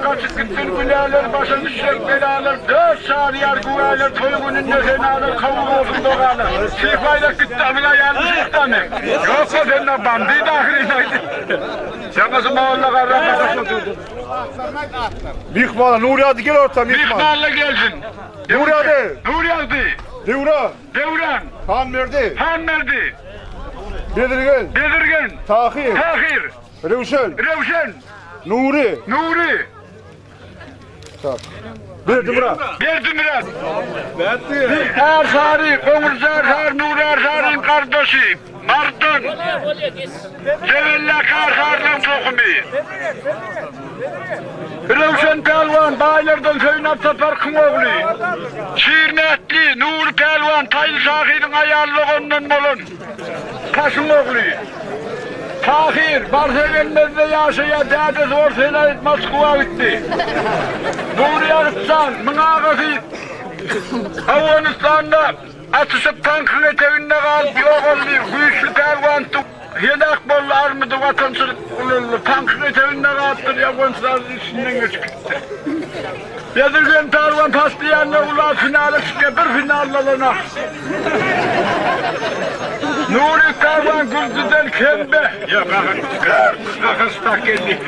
Kaçıp gittin gülerler, başa düşecek belalar, 4 sarıyar güverler, toyumunun nöfeni alır, kavuk olsun doğarlar. Şifayla gitti, amına gelmiş istemek. Yoksa seninle bandı dahilindeydi. Sen nasıl mağalla kardan oturdun? Mikmala, Nuri hadi gel orta Mikmal. Mikmalla gelsin. Nuri hadi. Nuri hadi. Devran. Devran. Han Merdi. Han Merdi. Bedirgen. Bedirgen. Tahir. Tahir. Revşen. Revşen. Nuri. Nuri. Tamam. Berdimran. Berdimran. Betti. Ersari, Kongur Zersar, Nuri Ersari'nin kardeşi. Mardın. Cevellak Ersari'nin tokumi. Revşen Pelvan, Baylar'dan Zeynep Tatarkın oğlu. Şiirnetli, Nuri Pelvan, Tayıl Şahi'nin ayarlığından olun. Taşın oğlu. Tahir, Barsevenler'de yaşaya dede zor selayet Moskova gitti. Nuri Arıtsan, Mınağası, Afganistan'da atışıp tankın eteğinde kalıp yok oldu. Güçlü Pelvan, Yedak bollu armıdı vatançılık ulullu. Tankın eteğinde kalıptır, Afganistan'ın içinden geçip gitti. Yedirgen Pelvan paslayanla ula finale çıkıyor, bir finallalana. Nuri Pelvan Gürcü'den kembe. Ya kakastak geldi.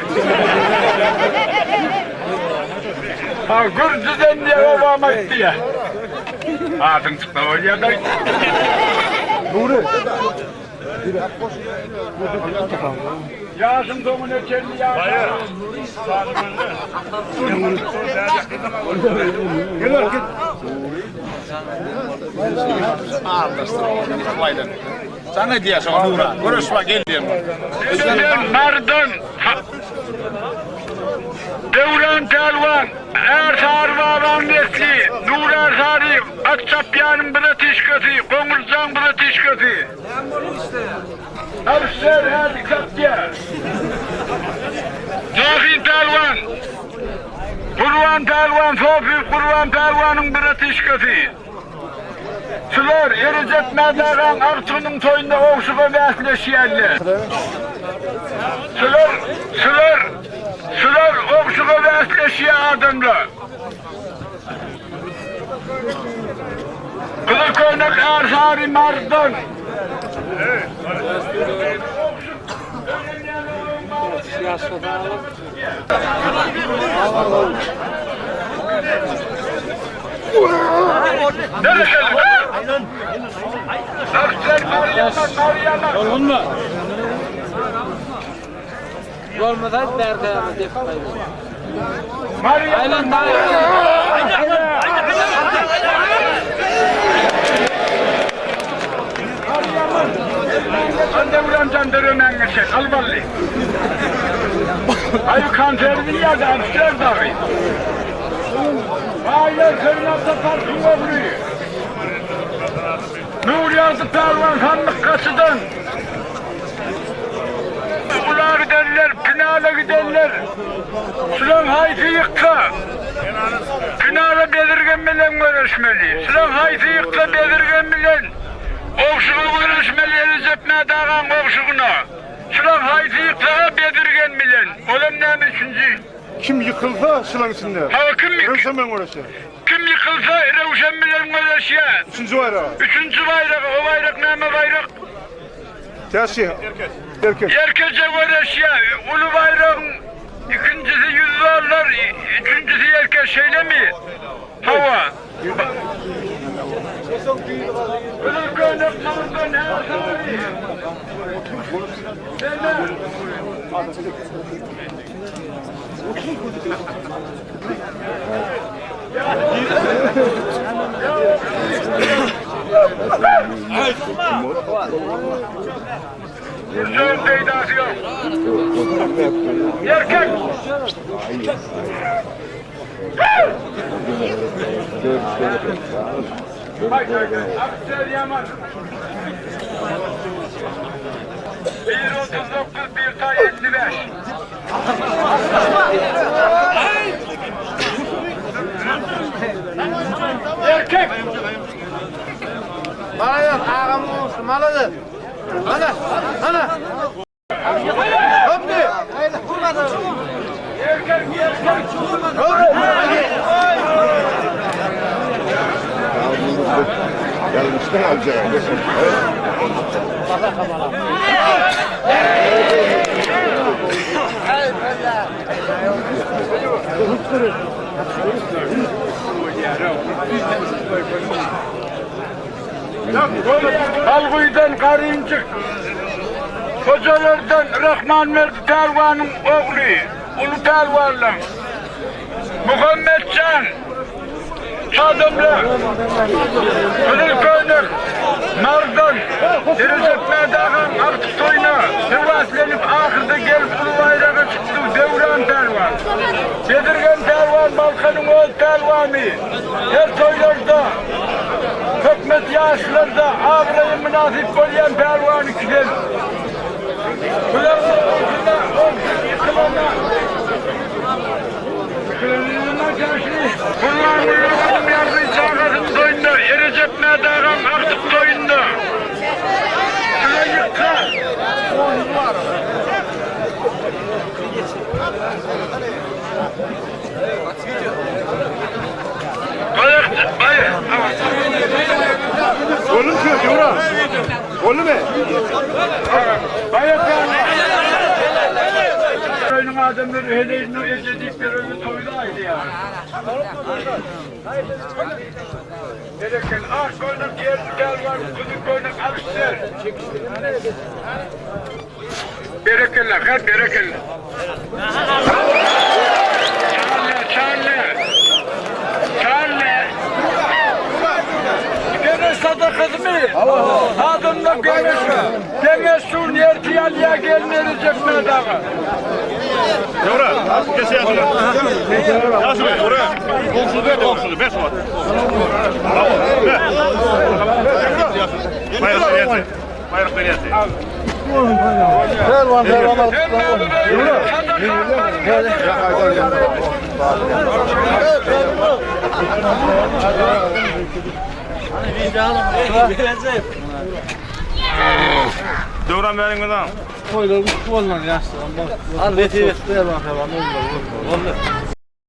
Ha Gürcü'den diye babama gitti ya. Ağzın çıktı o yerden. Nuri. Yazın domun ökerli ya. Hayır. Gel lan git. Sen ne diyorsun Nura? Görüşme gel diyorum. Mardın. Devran Pelvan. Ersar Bağlan Nesli. Nur Ersari. Akçapyan'ın bıratışkası. Kongurzan bıratışkası. Hapsler Akçapyan. Cahi Pelvan. Kurvan Pelvan. Sofi Kurvan Pelvan'ın bıratışkası. Şular Erecek Merdağan Artu'nun toyunda okşuğa besleşiyenler. Şular okşuğa besleşiyen adamlar. Kılıköynek Ersari Mardın. Nereye geldin? Olgun mu? Olmadan berde dep koydu. Aylan daha. Ande ulan dönmen geçecek, alballi. Ayı kanser bir yerde hapsler dahi. Hayır, kırnakta farkın oluyor. Nur yazdı Pelvan sandık kasıdan. Ular giderler, Pınar'a giderler. Sılan hayti yıksa. Pınar'a belirgen bilen görüşmeli. Sılan hayti yıksa belirgen bilen. Okşuğu görüşmeli, Erecek Merdağan okşuğuna. Sılan hayti yıksa belirgen bilen. Olanlar üçüncü. Kim yıkılsa sılan içinde? Ha kim yıkılsa? Revşen ben orası. Kim yıkılsa Revşen bilen görüşüyor. Üçüncü bayrağı. Üçüncü bayrak, o bayrak ne bayrak? Tersi. Erkek. Herkese görüşüyor. Ulu bayrağın ikincisi yüzvarlar, üçüncüsü herkes şeyle mi? Hava. Kılıköynek Mardın Ersari. Hüseyin peydası yok. Erkek. Aksel Yaman. 1.39 1 tay 55. Erkek. Bana yok, ağam olsun, malıdır. Ana. Hop ne? Vurmadı. Gelmişten alacak. Halkuydan Karıncık, Hocalardan Rahman Merdi Pervan'ın oğlu, Ulu Pervan'la, Muhammedcan, Çadımlı, Kızılköy'nün, Mardan, Recep Medağ'ın Aktıktoy'una, Sivaslenip ahırda gelip Ulu Bayrak'a çıktı Devran Pervan. Bedirgen Pervan, Balkan'ın oğul Pervan'ı, her toylarda, hükmet yaşlarda ağlayın münasip olyan Pervan'ı güzel. Kulağına ortada, ortada yıkılana. Bunlar uyumadım yardım çağırın toyunda, Recep Medağ'ın Aktık toyunda. Şuna yıkta. Bayık. Golü mü çıkıyor Yura? Golü mü? Bayık Köyün adamları heleğini ödedikleri önü toydaydı ya. Gereken ah koyduk gel var, kuzu koyduk alıştır. Berekelle, her berekelle. Çarlı. Gene sadakası mı? Adımda gene şu. Gene su nertiyalıya gelinecek medağı. Yura, geç Yasin. Yasin, oraya. Komşulu, 5 var. Bayraktan yetti. Bayraktan yetti. Pervan Devran benim gıdan. Koylar bu koylar yaşlı. Al beti ver. Pervan.